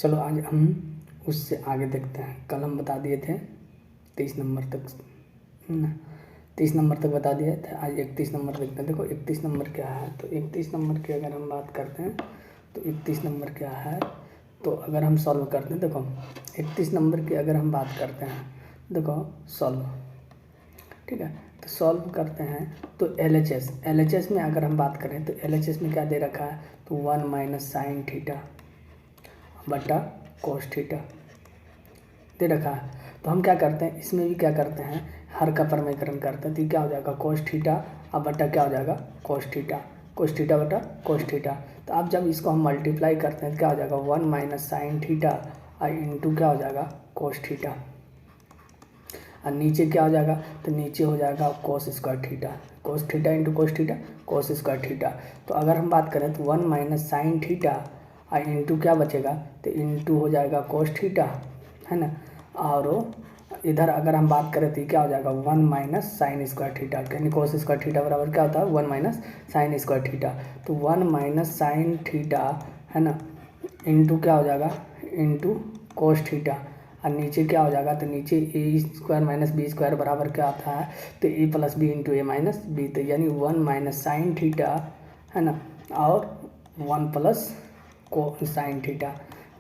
चलो आज हम उससे आगे देखते हैं। कल हम बता दिए थे 30 नंबर तक, 30 नंबर तक बता दिए थे। आज 31 नंबर देखते हैं। देखो 31 नंबर क्या है, तो 31 नंबर की अगर हम बात करते हैं तो 31 नंबर क्या है, तो अगर हम सॉल्व करते हैं, देखो 31 नंबर की अगर हम बात करते हैं, देखो सॉल्व, ठीक है, तो सॉल्व करते हैं तो LHS में अगर हम बात करें तो LHS में क्या दे रखा है, तो 1 माइनस साइन थीटा बटा कोस थीटा दे रखा है। तो हम क्या करते हैं, इसमें भी क्या करते हैं, हर का परमीकरण करते हैं। तो क्या हो जाएगा, कोस थीटा अब बटा क्या हो जाएगा, कोस थीटा बटा कोस थीटा। तो अब जब इसको हम मल्टीप्लाई करते हैं तो क्या हो जाएगा, 1 माइनस साइन थीटा और इंटू क्या हो जाएगा, कोस थीटा। और नीचे क्या हो जाएगा, तो नीचे हो जाएगा कोस square theta, cos theta into cos square theta. तो अगर हम बात करें तो 1 माइनस साइन थीटा और इंटू क्या बचेगा, तो इंटू हो जाएगा कोस थीटा, है ना। और इधर अगर हम बात करें तो क्या हो जाएगा, 1 माइनस साइन स्क्वायर थीटा, यानी कोस स्क्वायर थीटा बराबर क्या होता है, 1 माइनस साइन स्क्वायर थीटा। तो 1 माइनस साइन थीटा, है ना, इंटू क्या हो जाएगा, इंटू कोस थीटा। और नीचे क्या हो जाएगा, तो नीचे ए स्क्वायर माइनस बी स्क्वायर बराबर क्या आता है, तो ए plus B into A minus B. तो यानी 1 माइनस साइन थीटा, है ना, और 1 प्लस को साइन थीटा,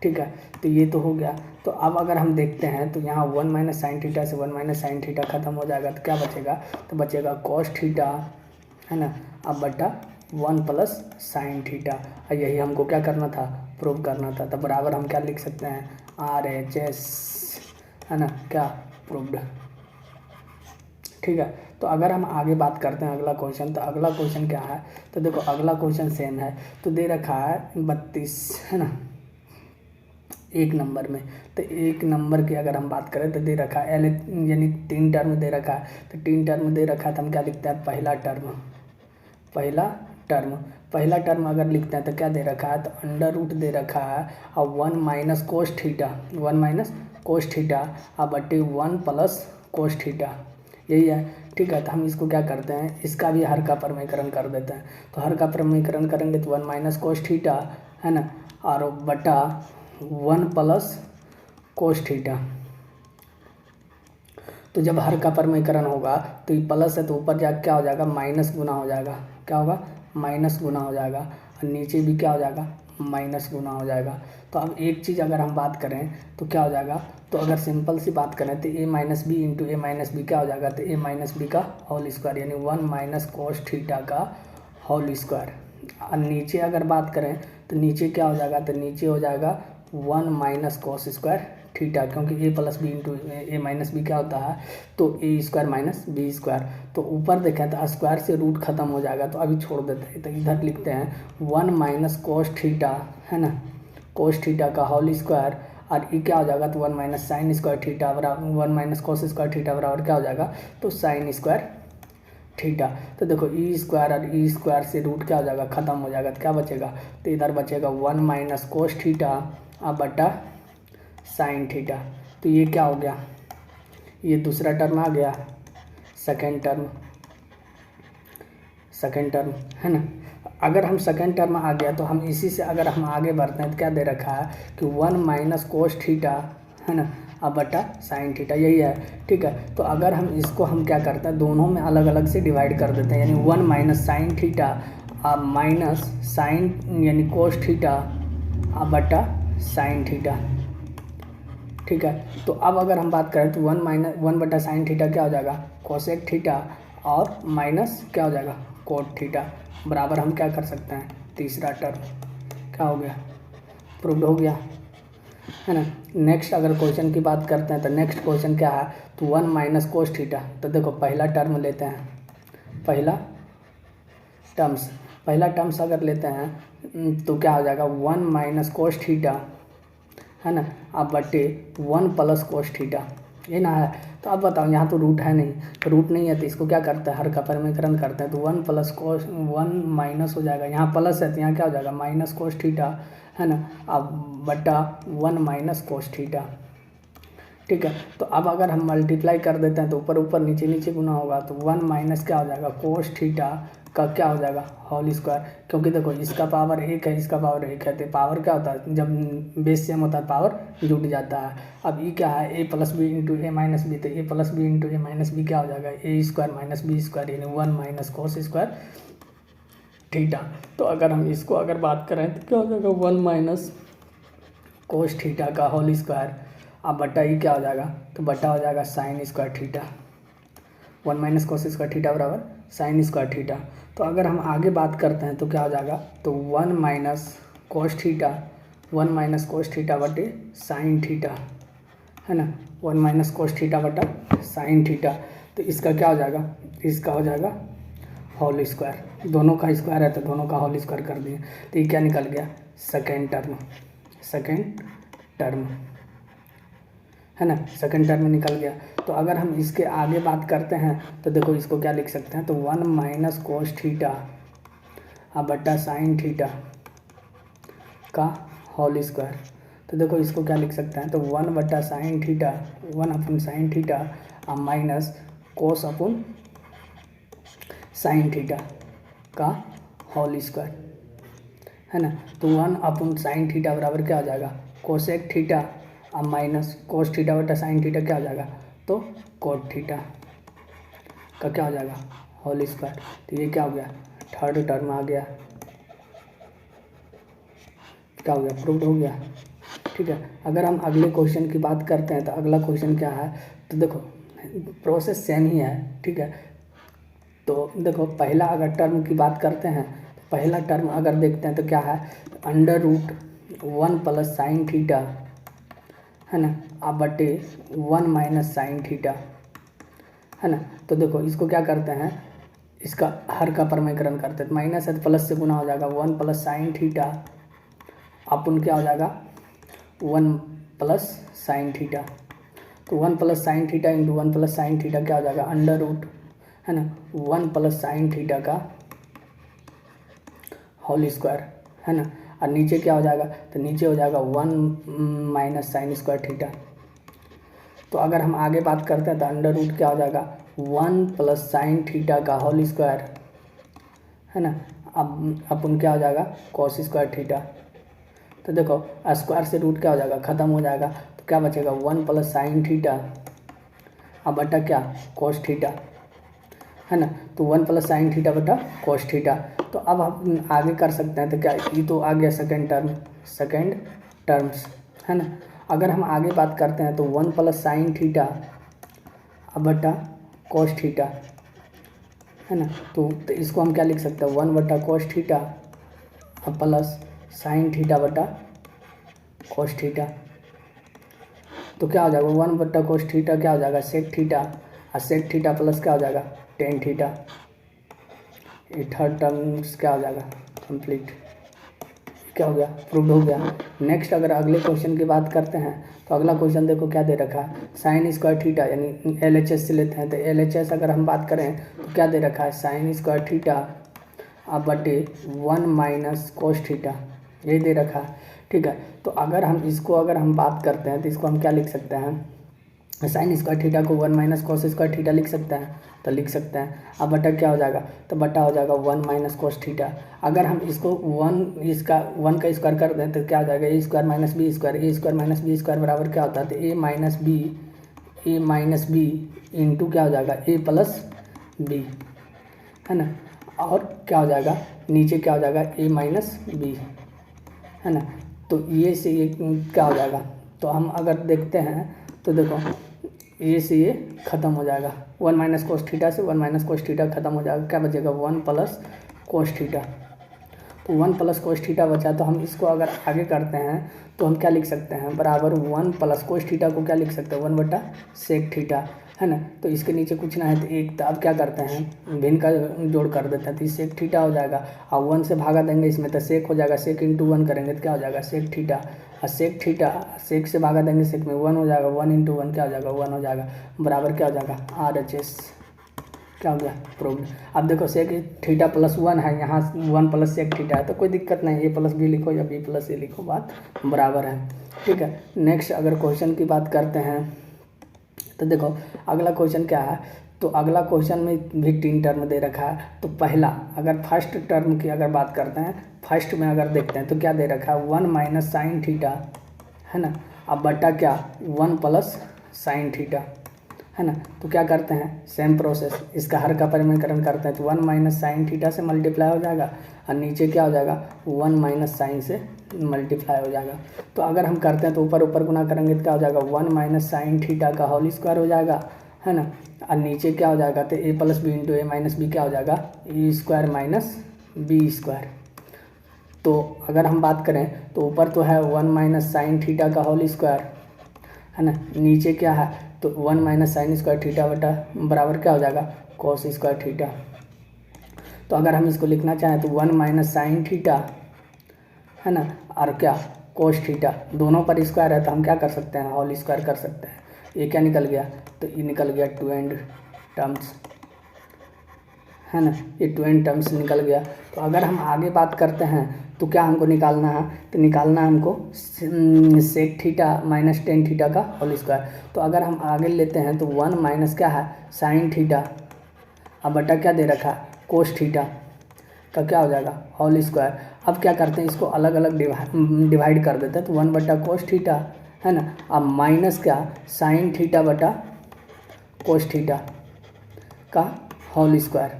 ठीक है। तो ये तो हो गया। तो अब अगर हम देखते हैं तो यहाँ 1 माइनस साइन थीटा से 1 माइनस साइन थीटा खत्म हो जाएगा, तो क्या बचेगा, तो बचेगा कोस थीटा, है ना, अब बटा 1 प्लस साइन थीटा। और यही हमको क्या करना था, प्रूव करना था। तो बराबर हम क्या लिख सकते हैं, RHS, है ना, क्या प्रूव्ड, ठीक है। तो अगर हम आगे बात करते हैं अगला क्वेश्चन, तो अगला क्वेश्चन क्या है, तो देखो अगला क्वेश्चन सेम है। तो दे रखा है 32, है ना, 1 नंबर में। तो 1 नंबर की अगर हम बात करें तो दे रखा है यानी 3 टर्म दे रखा है। तो 3 टर्म दे रखा है तो हम क्या लिखते हैं, पहला टर्म अगर लिखते हैं तो क्या दे रखा है, तो अंडर रूट दे रखा है और 1 माइनस कोस थीटा और बटे 1 प्लस कोस थीटा, यही है, ठीक है। तो हम इसको क्या करते हैं, इसका भी हर का परमीकरण कर देते हैं। तो हर का परमीकरण करेंगे तो 1 माइनस कोस थीटा, है ना, और बटा 1 प्लस कोस थीटा। तो जब हर का परमीकरण होगा तो ये प्लस है तो ऊपर जाकर क्या हो जाएगा, माइनस गुना हो जाएगा, क्या होगा, माइनस गुना हो जाएगा। और नीचे भी क्या हो जाएगा, माइनस गुना हो जाएगा। तो अब एक चीज़ अगर हम बात करें तो क्या हो जाएगा, तो अगर सिंपल सी बात करें तो a minus B into A minus B क्या हो जाएगा, तो a माइनस बी का होल स्क्वायर, यानी 1 माइनस कोस थीटा का होल स्क्वायर। और नीचे अगर बात करें तो नीचे क्या हो जाएगा, तो नीचे हो जाएगा 1 माइनस कोस स्क्वायर थीटा, क्योंकि a plus B into A minus B क्या होता है, तो A square minus B square. तो ऊपर देखें तो स्क्वायर से रूट खत्म हो जाएगा, तो अभी छोड़ देते हैं। तो इधर लिखते हैं 1 माइनस कोस थीटा, है ना, कोस थीटा का होल स्क्वायर। और ये क्या हो जाएगा, तो 1 माइनस साइन स्क्वायर थीटा बराबर 1 माइनस कोस स्क्वायर थीटा बराबर क्या हो जाएगा, तो साइन स्क्वायर थीटा। तो देखो ई स्क्वायर और ई स्क्वायर से रूट क्या हो जाएगा, खत्म हो जाएगा। तो क्या बचेगा, तो इधर बचेगा 1 माइनस कोस थीटा और बटा साइन थीटा। तो ये क्या हो गया, ये दूसरा टर्म आ गया, सेकेंड टर्म, है ना। अगर हम सेकेंड टर्म आ गया तो हम इसी से अगर हम आगे बढ़ते हैं तो क्या दे रखा है कि 1 माइनस कोस थीटा, है ना, अब बटा साइन थीटा, यही है, ठीक है। तो अगर हम इसको हम क्या करते हैं, दोनों में अलग अलग से डिवाइड कर देते हैं, यानी 1 माइनस साइन थीटा अब माइनस साइन यानी कोस थीटा अब बटा साइन थीटा, ठीक है। तो अब अगर हम बात करें तो 1 बटा साइन थीटा क्या हो जाएगा, कोसेक थीटा और माइनस क्या हो जाएगा, कोट थीटा बराबर हम क्या कर सकते हैं, तीसरा टर्म क्या हो गया, प्रूव्ड हो गया, है ना। नेक्स्ट अगर क्वेश्चन की बात करते हैं तो नेक्स्ट क्वेश्चन क्या है, तो 1 माइनस कोस थीटा। तो देखो पहला टर्म लेते हैं, पहला टर्म्स अगर लेते हैं तो क्या हो जाएगा, 1 माइनस कोस थीटा, है ना, अब बटे 1 प्लस कोस थीटा, ये ना है। तो अब बताओ, यहाँ तो रूट है नहीं, तो रूट नहीं है तो इसको क्या करते हैं, हर का परमीकरण करते हैं। तो 1 प्लस कोस 1 माइनस हो जाएगा, यहाँ प्लस है तो यहाँ क्या हो जाएगा, माइनस कोस थीटा, है ना, अब बटा 1 माइनस कोस थीटा, ठीक है। तो अब अगर हम मल्टीप्लाई कर देते हैं तो ऊपर नीचे गुना होगा, तो 1 माइनस क्या हो जाएगा, कोस थीटा का क्या हो जाएगा होल स्क्वायर, क्योंकि देखो इसका पावर 1 है, इसका पावर 1 है, तो पावर क्या होता है, जब बेस सेम होता है पावर जुड़ जाता है। अब ये क्या है, ए plus B into A minus B, तो ए plus B into A minus B क्या हो जाएगा, ए स्क्वायर माइनस बी स्क्वायर, यानी 1 माइनस कोस स्क्वायर थीटा। तो अगर हम इसको अगर बात करें तो क्या हो जाएगा 1 माइनस कोस थीटा का होल स्क्वायर। अब बटा ये क्या हो जाएगा, तो बटा हो जाएगा sine square theta. 1 minus cos square theta बराबर साइन स्क्वायर थीटा। तो अगर हम आगे बात करते हैं तो क्या हो जाएगा, तो 1 minus cos theta, 1 minus cos theta बटे साइन थीटा, है ना, 1 माइनस कोस थीटा बटा साइन थीटा। तो इसका क्या हो जाएगा, इसका हो जाएगा होल स्क्वायर, दोनों का स्क्वायर है तो दोनों का होल स्क्वायर कर दिए। तो ये क्या निकल गया, सेकेंड टर्म, सेकेंड टर्म, है ना, सेकेंड टर्म में निकल गया। तो अगर हम इसके आगे बात करते हैं तो देखो इसको क्या लिख सकते हैं, तो 1 माइनस कोस थीटा अब बटा साइन थीटा का होल स्क्वायर। तो देखो इसको क्या लिख सकते हैं, तो 1 बटा साइन थीटा, 1 अपन साइन थीटा अब माइनस कोस अपन साइन थीटा का होल स्क्वायर, है ना। तो 1 अपन साइन थीटा बराबर क्या हो जाएगा, कोसेक थीटा अब माइनस कोस थीटा बटा साइन थीटा क्या हो जाएगा, तो कोट थीटा का क्या हो जाएगा होल स्क्वायर। तो ये क्या हो गया, थर्ड टर्म आ गया, क्या हो गया, प्रूव्ड हो गया। ठीक है, अगर हम अगले क्वेश्चन की बात करते हैं तो अगला क्वेश्चन क्या है, तो देखो प्रोसेस सेम ही है। ठीक है, तो देखो पहला अगर टर्म की बात करते हैं तो पहला टर्म अगर देखते हैं तो क्या है, under root 1 plus sine theta, है ना, अब बटे 1 माइनस साइन थीटा, है ना। तो देखो इसको क्या करते हैं, इसका हर का परमीकरण करते हैं, तो माइनस है तो प्लस से गुना हो जाएगा, 1 प्लस साइन थीटा अपन क्या हो जाएगा 1 प्लस साइन थीटा। तो 1 plus sine theta into 1 plus sine theta क्या हो जाएगा अंडर रूट, है ना, 1 प्लस साइन थीटा का होल स्क्वायर, है ना। और नीचे क्या हो जाएगा, तो नीचे हो जाएगा 1 माइनस साइन स्क्वायर थीटा। तो अगर हम आगे बात करते हैं तो अंडर रूट क्या हो जाएगा 1 प्लस साइन थीटा का होल स्क्वायर, है ना। अब अपन क्या हो जाएगा कॉस स्क्वायर थीटा। तो देखो स्क्वायर से रूट क्या हो जाएगा ख़त्म हो जाएगा, तो क्या बचेगा 1 प्लस साइन थीटा अब बटा क्या कॉस थीटा, है ना। तो 1 प्लस साइन थीटा बटा कॉस थीटा। तो अब हम आगे कर सकते हैं, तो क्या ये तो आ गया सेकेंड टर्म, सेकेंड टर्म्स, है ना। अगर हम आगे बात करते हैं तो 1 प्लस साइन थीटा अब बटा कॉस थीटा, है ना। तो इसको हम क्या लिख सकते हैं 1 बटा कॉस थीटा अब प्लस साइन थीटा बटा कॉस थीटा। तो क्या हो जाएगा 1 बटा कॉस थीटा क्या हो जाएगा सेक थीटा, और सेक थीटा प्लस क्या हो जाएगा टेन थीटा। ये थर्ड टर्म्स क्या हो जाएगा कंप्लीट, क्या हो गया प्रूव्ड हो गया। नेक्स्ट अगर अगले क्वेश्चन की बात करते हैं तो अगला क्वेश्चन देखो क्या दे रखा है, साइन स्क्वायर थीटा यानी LHS से लेते हैं। तो LHS अगर हम बात करें तो क्या दे रखा है साइन स्क्वायर थीटा अब बटे 1 माइनस कोस थीटा, यही दे रखा है। ठीक है, तो अगर हम इसको अगर हम बात करते हैं तो इसको हम क्या लिख सकते हैं, साइन स्क्वायर थीटा को 1 माइनस कोस स्क्वायर थीटा लिख सकते हैं, तो लिख सकते हैं। अब बटा क्या हो जाएगा, तो बटा हो जाएगा 1 माइनस कोस थीटा। अगर हम इसको 1 का स्क्वायर कर दें तो क्या हो जाएगा ए स्क्वायर माइनस बी स्क्वायर, ए स्क्वायर माइनस बी स्क्वायर बराबर क्या होता है, तो ए माइनस बी इंटू क्या हो जाएगा ए प्लस बी, है ना। और क्या हो जाएगा नीचे क्या हो जाएगा ए माइनस बी, है ना। तो ये से ये क्या हो जाएगा, तो हम अगर देखते हैं तो देखो ये से ये ख़त्म हो जाएगा, 1 माइनस कोस थीटा से 1 माइनस कोस थीटा ख़त्म हो जाएगा, क्या बचेगा 1 प्लस कोस थीटा। तो 1 प्लस कोस थीटा बचा, तो हम इसको अगर आगे करते हैं तो हम क्या लिख सकते हैं बराबर 1 प्लस कोस थीटा को क्या लिख सकते हैं 1 बटा सेक थीटा, है ना। तो इसके नीचे कुछ ना है तो एक, तो अब क्या करते हैं भिन्न का जोड़ कर देते हैं, तो सेक थीटा हो जाएगा, और 1 से भागा देंगे इसमें तो सेक हो जाएगा, सेक इंटू 1 करेंगे तो क्या हो जाएगा सेक थीटा, और सेक थीटा सेक से भागा देंगे सेक में 1 हो जाएगा, 1 इंटू 1 क्या हो जाएगा 1 हो जाएगा, बराबर क्या हो जाएगा RHS, क्या हो गया प्रूव्ड। अब देखो सेक थीटा प्लस 1 है, यहाँ 1 प्लस सेक थीटा है तो कोई दिक्कत नहीं, ए प्लस बी लिखो या बी प्लस ए लिखो, बात बराबर है। ठीक है, नेक्स्ट अगर क्वेश्चन की बात करते हैं तो देखो अगला क्वेश्चन क्या है, तो अगला क्वेश्चन में भी 3 टर्म दे रखा है। तो पहला अगर फर्स्ट टर्म की अगर बात करते हैं, फर्स्ट में अगर देखते हैं तो क्या दे रखा है 1 माइनस साइन थीटा, है ना। अब बटा क्या 1 प्लस साइन थीटा, है ना। तो क्या करते हैं सेम प्रोसेस, इसका हर का परिमेयकरण करते हैं। तो 1 माइनस साइन थीटा से मल्टीप्लाई हो जाएगा और नीचे क्या हो जाएगा 1 माइनस साइन से मल्टीप्लाई हो जाएगा। तो अगर हम करते हैं तो ऊपर ऊपर गुना करेंगे तो क्या हो जाएगा 1 माइनस साइन थीटा का होल स्क्वायर हो जाएगा, है ना। और नीचे क्या हो जाएगा तो ए plus B into A minus B क्या हो जाएगा ए स्क्वायर माइनस बी स्क्वायर। तो अगर हम बात करें तो ऊपर तो है 1 माइनस साइन थीटा का होल स्क्वायर, है ना। नीचे क्या है तो 1 माइनस साइन स्क्वायर थीटा बटा बराबर क्या हो जाएगा कॉस स्क्वायर थीटा। तो अगर हम इसको लिखना चाहें तो 1 माइनस साइन थीटा, है ना, और क्या कोस थीटा, दोनों पर स्क्वायर है तो हम क्या कर सकते हैं होल स्क्वायर कर सकते हैं। ये क्या निकल गया तो ये निकल गया 2 एंड टर्म्स, है ना, ये 2 एंड टर्म्स निकल गया। तो अगर हम आगे बात करते हैं तो क्या हमको निकालना है तो निकालना है हमको sec theta minus tan theta का होल स्क्वायर। तो अगर हम आगे लेते हैं तो 1 माइनस क्या है साइन थीटा, अब बटा क्या दे रखा कोस थीटा का क्या हो जाएगा होल स्क्वायर। अब क्या करते हैं इसको अलग अलग डिवाइड कर देते हैं। तो 1 बटा कोस थीटा, है ना, अब माइनस क्या साइन थीटा बटा कोस थीटा का होल स्क्वायर।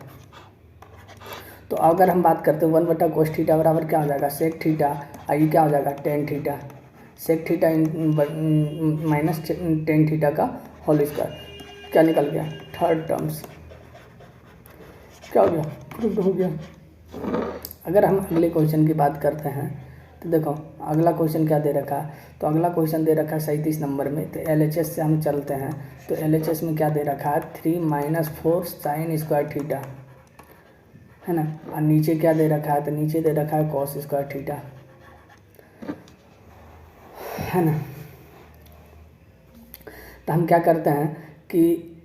तो अगर हम बात करते हैं 1 बटा कोस थीटा बराबर क्या हो जाएगा सेक थीटा, ये क्या हो जाएगा tan theta, sec theta minus tan theta का होल स्क्वायर। क्या निकल गया थर्ड टर्म्स, क्या हो गया प्रूफ हो गया। अगर हम अगले क्वेश्चन की बात करते हैं तो देखो अगला क्वेश्चन क्या दे रखा है। तो अगला क्वेश्चन दे रखा है 37 नंबर में। तो LHS से हम चलते हैं। तो LHS में क्या दे रखा है 3 माइनस 4 साइन स्क्वायर थीटा, है ना, और नीचे क्या दे रखा है तो नीचे दे रखा है कॉस स्क्वायर थीटा, है ना। तो हम क्या करते हैं कि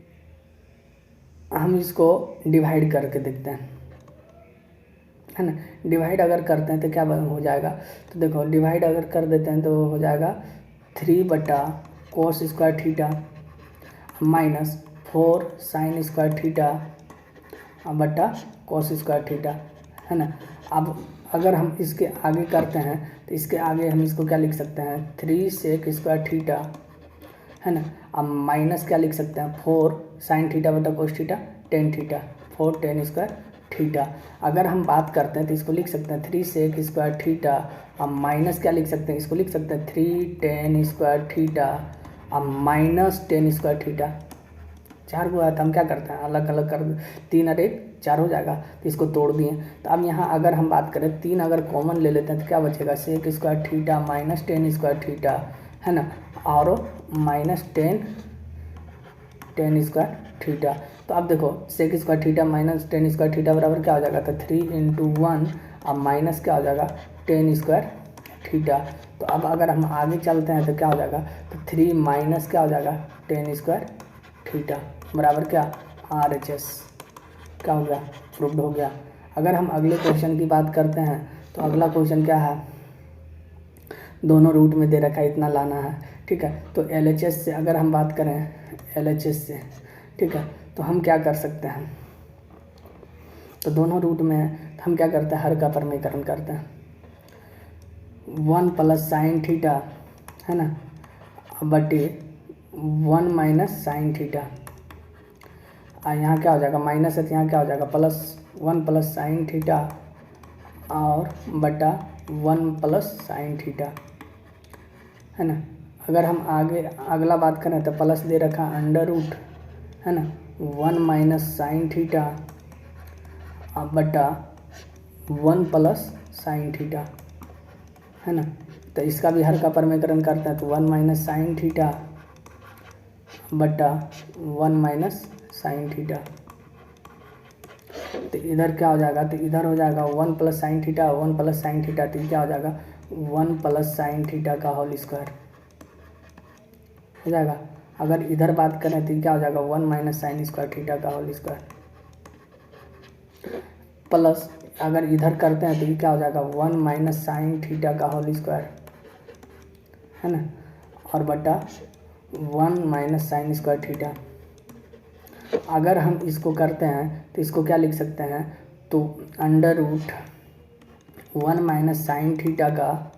हम इसको डिवाइड करके देखते हैं, है ना। डिवाइड अगर करते हैं तो क्या हो जाएगा तो देखो डिवाइड अगर कर देते हैं तो हो जाएगा 3 बटा कोस square theta minus 4 sine square theta बटा कोस स्क्वायर थीटा, है ना। अब अगर हम इसके आगे करते हैं तो इसके आगे हम इसको क्या लिख सकते हैं 3 सेक स्क्वायर थीटा, है ना। अब माइनस क्या लिख सकते हैं 4 साइन थीटा बटा cos theta tan theta 4 ten square theta. अगर हम बात करते हैं तो इसको लिख सकते हैं 3 सेक स्क्वायर थीटा, अब माइनस क्या लिख सकते हैं इसको लिख सकते हैं 3 टेन स्क्वायर थीटा अब माइनस टेन स्क्वायर थीटा। 4 को आया तो हम क्या करते हैं अलग अलग कर 3 और 1 4 हो जाएगा तो इसको तोड़ दिए। तो अब यहाँ अगर हम बात करें 3 अगर कॉमन ले लेते हैं तो क्या बचेगा sec square theta minus tan square theta, है ना, और माइनस टेन स्क्वायर थीटा। तो अब देखो sec square theta minus tan square theta बराबर क्या हो जाएगा तो 3 इंटू 1 अब माइनस क्या हो जाएगा टेन स्क्वायर थीटा। तो अब अगर हम आगे चलते हैं तो क्या हो जाएगा तो 3 माइनस क्या हो जाएगा टेन स्क्वायर थीटा बराबर क्या RHS क्या हो गया प्रूव्ड हो गया। अगर हम अगले क्वेश्चन की बात करते हैं तो अगला क्वेश्चन क्या है दोनों रूट में दे रखा है इतना लाना है, ठीक है। तो LHS से अगर हम बात करें LHS से, ठीक है, तो हम क्या कर सकते हैं तो दोनों रूट में हम क्या करते हैं हर का परिमेयकरण करते हैं 1 प्लस साइन थीटा, है ना, बटे 1 माइनस साइन थीटा। यहाँ क्या हो जाएगा माइनस है तो यहाँ क्या हो जाएगा प्लस 1 प्लस साइन थीटा और बटा 1 प्लस साइन थीटा, है ना। अगर हम आगे अगला बात करें तो प्लस दे रखा अंडर रूट, है ना, 1 माइनस साइन थीटा बटा 1 प्लस साइन थीटा, है ना। तो इसका भी हर का परिमेयकरण करते हैं तो 1 माइनस साइन थीटा बटा 1 माइनस साइन थीटा। तो इधर क्या हो जाएगा तो इधर हो जाएगा 1 plus sine theta 1 plus sine theta, तो क्या हो जाएगा 1 प्लस साइन थीटा का होल स्क्वायर हो जाएगा। अगर इधर बात करें तो क्या हो जाएगा 1 माइनस साइन स्क्वायर थीटा का होल स्क्वायर प्लस अगर इधर करते हैं तो क्या हो जाएगा 1 माइनस साइन थीटा का होल स्क्वायर, है ना, और बटा 1 माइनस साइन स्क्वायर थीटा। अगर हम इसको करते हैं तो इसको क्या लिख सकते हैं, तो under root 1 minus sine theta का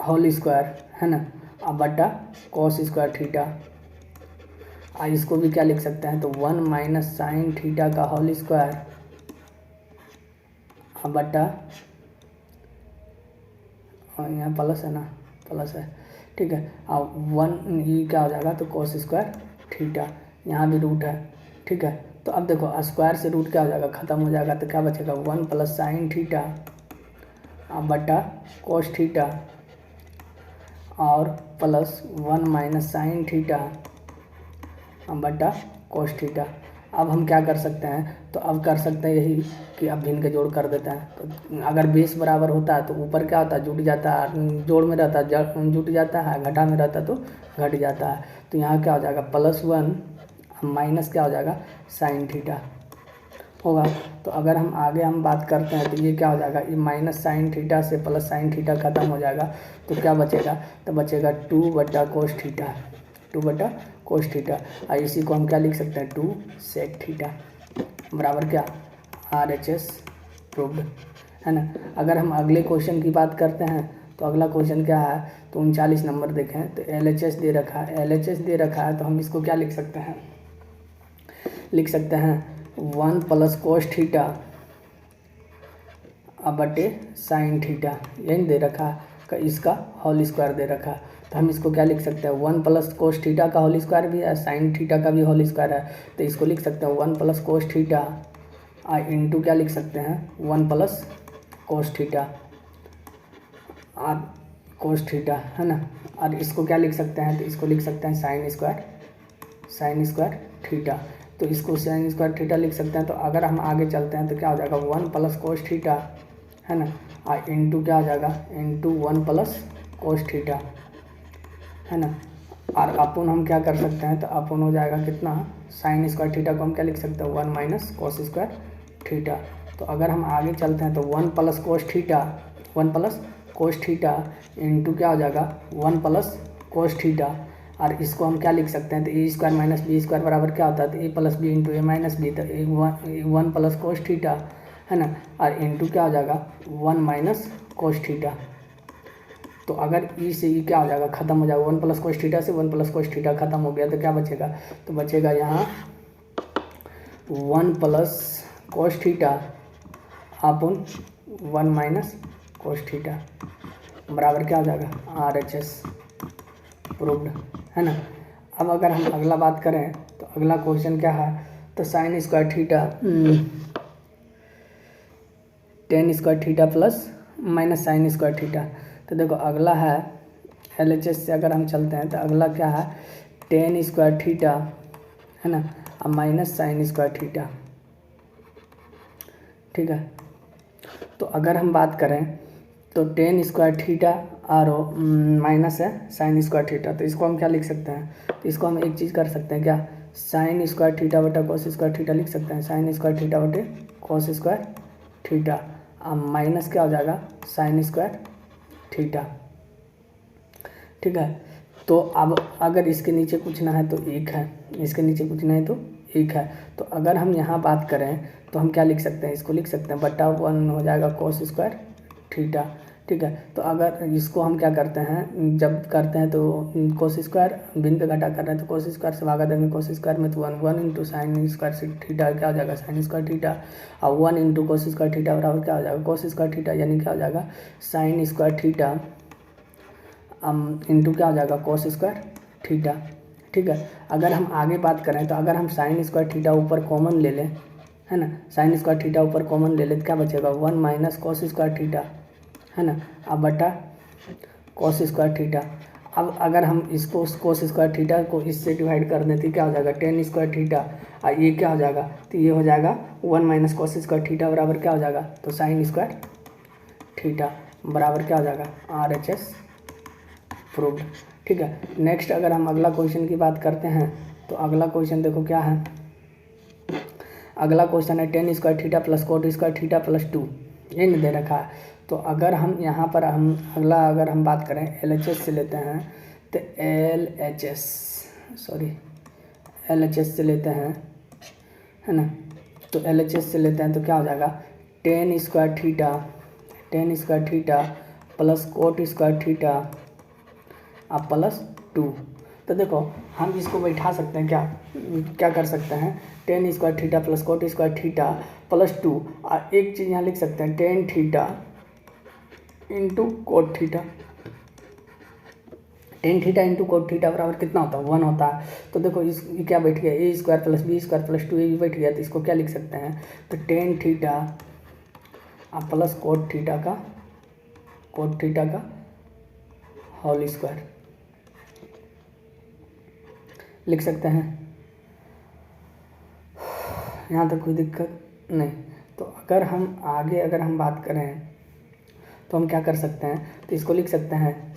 होल स्क्वायर है ना, अब बटा कॉस स्क्वायर थीटा। इसको भी क्या लिख सकते हैं, तो 1 माइनस साइन थीटा का होल स्क्वायर अब बटा, और यहाँ प्लस है ना, प्लस है, ठीक है। अब 1 ये क्या हो जाएगा, तो कॉस स्क्वायर थीटा, यहाँ भी रूट है, ठीक है। तो अब देखो स्क्वायर से रूट क्या हो जाएगा, ख़त्म हो जाएगा, तो क्या बचेगा 1 प्लस साइन थीटा अब बटा कॉस थीटा और प्लस 1 माइनस साइन थीटा अब बटा कॉस थीटा। अब हम क्या कर सकते हैं, तो अब कर सकते हैं यही कि अब भिन्न के जोड़ कर देते हैं। तो अगर बेस बराबर होता है तो ऊपर क्या होता है, जुट जाता है, जोड़ में रहता है जुट जाता है, घटा में रहता है तो घट जाता है। तो यहाँ क्या हो जाएगा +1 माइनस क्या हो जाएगा साइन थीटा होगा। तो अगर हम आगे हम बात करते हैं तो ये क्या हो जाएगा, ये माइनस साइन थीटा से प्लस साइन थीटा खत्म हो जाएगा, तो क्या बचेगा, तो बचेगा 2 बटा कोस थीटा, 2 बटा कोस थीटा। और इसी को हम क्या लिख सकते हैं, 2 सेक थीटा बराबर क्या RHS प्रूव्ड है ना। अगर हम अगले क्वेश्चन की बात करते हैं तो अगला क्वेश्चन क्या है, तो 39 नंबर देखें, तो LHS दे रखा है, LHS दे रखा है, तो हम इसको क्या लिख सकते हैं, लिख सकते हैं 1 प्लस कोस थीटा अब बटे साइन थीटा, यही दे रखा है, इसका होल स्क्वायर दे रखा है। तो हम इसको क्या लिख सकते हैं, 1 प्लस कोस थीटा का होल स्क्वायर भी है, साइन थीटा का भी होल स्क्वायर है, तो इसको लिख सकते हैं 1 प्लस कोस थीटा इंटू क्या लिख सकते हैं 1 प्लस कोस थीटा और कोस थीटा है ना। और इसको क्या लिख सकते हैं, तो इसको लिख सकते हैं साइन स्क्वायर थीटा, तो इसको साइन स्क्वायर थीटा लिख सकते हैं। तो अगर हम आगे चलते हैं तो क्या हो जाएगा 1 प्लस कोस थीटा है ना, और इंटू क्या हो जाएगा इंटू 1 प्लस कोस थीटा है ना। और अपन हम क्या कर सकते हैं, तो अपन हो जाएगा कितना, साइन स्क्वायर थीटा को हम क्या लिख सकते हैं 1 माइनस कोस स्क्वायर थीटा। तो अगर हम आगे चलते हैं तो 1 प्लस कोस थीटा इंटू क्या हो जाएगा 1 प्लस कोस थीटा, और इसको हम क्या लिख सकते हैं, तो A square minus B square बराबर क्या होता है, तो ए plus B into A minus B, तो 1 प्लस कोस थीटा है ना, और इंटू क्या हो जाएगा 1 माइनस कोस थीटा। तो अगर ई से ई क्या हो जाएगा, ख़त्म हो जाएगा, 1 प्लस कोस थीटा से 1 प्लस कोस थीटा खत्म हो गया, तो क्या बचेगा, तो बचेगा यहाँ 1 प्लस कोस थीटा अपन 1 माइनस कोस थीटा बराबर क्या हो जाएगा RHS प्रूव्ड है ना। अब अगर हम अगला बात करें तो अगला क्वेश्चन क्या है, तो sine square theta tan square theta plus minus sine square theta. तो देखो अगला है LHS से अगर हम चलते हैं तो अगला क्या है, टेन स्क्वायर थीटा है ना और माइनस साइन स्क्वायर थीटा, ठीक है। तो अगर हम बात करें तो टेन स्क्वायर थीटा और माइनस है साइन स्क्वायर थीटा, तो इसको हम क्या लिख सकते हैं, तो इसको हम एक चीज़ कर सकते हैं क्या, साइन स्क्वायर थीटा बटा कॉस स्क्वायर थीटा लिख सकते हैं, साइन स्क्वायर थीटा बटे कॉस स्क्वायर थीटा और माइनस क्या हो जाएगा साइन स्क्वायर थीटा, ठीक है। तो अब अगर इसके नीचे कुछ ना है तो एक है, इसके नीचे कुछ ना है तो एक है। तो अगर हम यहाँ बात करें तो हम क्या लिख सकते हैं, इसको लिख सकते हैं बटा 1 हो जाएगा कॉस स्क्वायर थीटा, ठीक है। तो अगर इसको हम क्या करते हैं, जब करते हैं तो कोस स्क्वायर भिन्न पे घटा कर रहे हैं तो कोस स्क्वायर से भागा देंगे कोस स्क्वायर में, तो 1 इंटू साइन स्क्वायर थीटा क्या हो जाएगा साइन स्क्वायर थीटा और 1 इंटू कोस स्क्वायर थीटा बराबर क्या हो जाएगा कोस स्क्वायर थीटा, यानी क्या हो जाएगा साइन स्क्वायर थीटा इंटू क्या हो जाएगा कोस स्क्वायर थीटा, ठीक है। अगर हम आगे बात करें तो अगर हम साइन स्क्वायर थीटा ऊपर कॉमन ले लें है ना, साइन स्क्वायर थीटा ऊपर कॉमन ले लें तो क्या बचेगा 1 माइनस कोस स्क्वायर थीटा है ना, अब बटा कोस स्क्वायर थीटा। अब अगर हम इसको कोस स्क्वायर थीटा को इससे डिवाइड कर दें तो क्या हो जाएगा टेन स्क्वायर थीटा और ये क्या हो जाएगा, तो ये हो जाएगा 1 माइनस कोस स्क्वायर थीटा बराबर क्या हो जाएगा, तो साइन स्क्वायर थीटा बराबर क्या हो जाएगा RHS प्रूव्ड, ठीक है। नेक्स्ट अगर हम अगला क्वेश्चन की बात करते हैं तो अगला क्वेश्चन देखो क्या है, अगला क्वेश्चन है ten square theta plus coat square theta plus 2, ये नहीं दे रखा है। तो अगर हम यहाँ पर हम अगला अगर हम बात करें LHS से लेते हैं तो LHS से लेते हैं है ना। तो LHS से लेते हैं तो क्या हो जाएगा, ten square theta plus coat square theta अब प्लस 2। तो देखो हम इसको बैठा सकते हैं, क्या कर सकते हैं, ten square theta plus coat square theta plus 2। और एक चीज़ यहाँ लिख सकते हैं, tan theta into cot theta. Tan theta into cot theta बराबर कितना होता है, 1 होता है। तो देखो इस क्या बैठ गया, A square plus B square plus 2 A भी बैठ गया। तो इसको क्या लिख सकते हैं, तो टेन थीटा अब प्लस कोट थीटा का होल स्क्वायर लिख सकते हैं। यहाँ तक कोई दिक्कत नहीं। तो अगर हम बात करें तो हम क्या कर सकते हैं, तो इसको लिख सकते हैं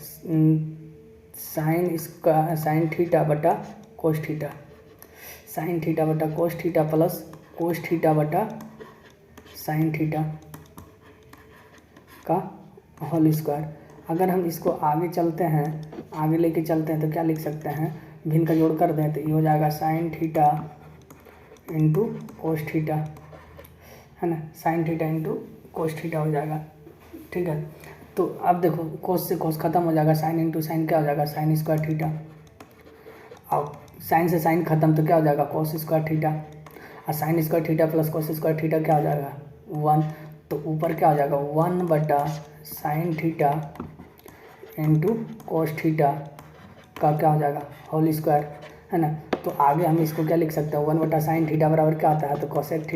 साइन थीटा बटा कोस थीटा, साइन थीटा बटा cos theta plus cos theta बटा साइन थीटा का होल स्क्वायर। अगर हम इसको आगे लेके चलते हैं तो क्या लिख सकते हैं, भिन्न का जोड़ कर दें तो ये हो जाएगा sine theta into cos theta, है ना, sine theta into cos theta हो जाएगा। ठीक है। तो अब देखो कोस से कोस खत्म हो जाएगा, साइन इंटू साइन क्या हो जाएगा, साइन स्क्वायर थीटा। अब साइन से साइन खत्म तो क्या हो जाएगा, कोस स्क्वायर थीटा। और sine square theta plus cos square theta क्या हो जाएगा, 1। तो ऊपर क्या हो जाएगा, 1 बटा sine theta into cos theta का क्या हो जाएगा, होल स्क्वायर, है ना। तो आगे हम इसको क्या लिख सकते हैं, 1 बटा साइन थीटा बराबर क्या आता है, तो कोसेक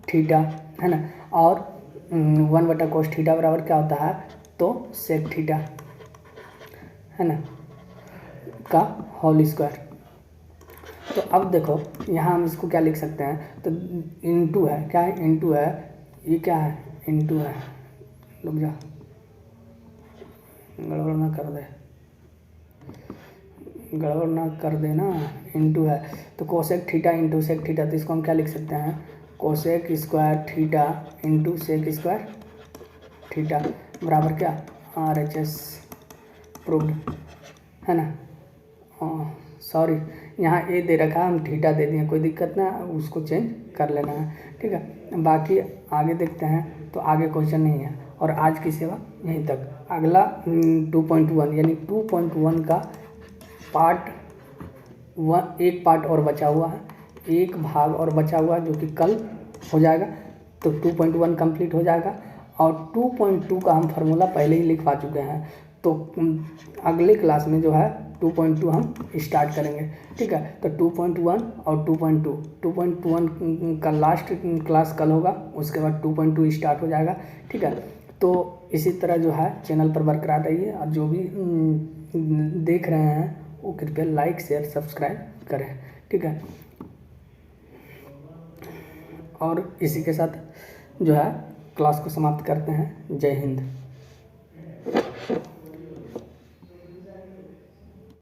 थीटा, है ना। और 1 बटा कोस थीटा बराबर क्या होता है, तो सेक थीटा, है ना, का होल स्क्वायर। तो अब देखो यहाँ हम इसको क्या लिख सकते हैं, तो इंटू है, क्या है, इंटू है, ये क्या है, इंटू है, रुक जा गड़बड़ ना कर दे ना, इंटू है। तो cosec theta into sec theta, तो इसको हम क्या लिख सकते हैं, cosec square theta into sec square theta बराबर क्या, RHS प्रूव्ड, है ना। सॉरी यहाँ ए दे रखा है, हम थीटा दे दिए, कोई दिक्कत ना, उसको चेंज कर लेना है। ठीक है। बाकी आगे देखते हैं, तो आगे क्वेश्चन नहीं है। और आज की सेवा यहीं तक। अगला 2.1 यानी 2.1 का एक पार्ट और बचा हुआ है, एक भाग और बचा हुआ है, जो कि कल हो जाएगा। तो 2.1 कंप्लीट हो जाएगा। और 2.2 का हम फार्मूला पहले ही लिखवा चुके हैं। तो अगले क्लास में जो है 2.2 हम स्टार्ट करेंगे। ठीक है। तो 2.1 और 2.1 का लास्ट क्लास कल होगा, उसके बाद 2.2 स्टार्ट हो जाएगा। ठीक है। तो इसी तरह जो है चैनल पर बरकरार रहिए, और जो भी देख रहे हैं वो कृपया लाइक शेयर सब्सक्राइब करें। ठीक है। और इसी के साथ जो है क्लास को समाप्त करते हैं। जय हिंद।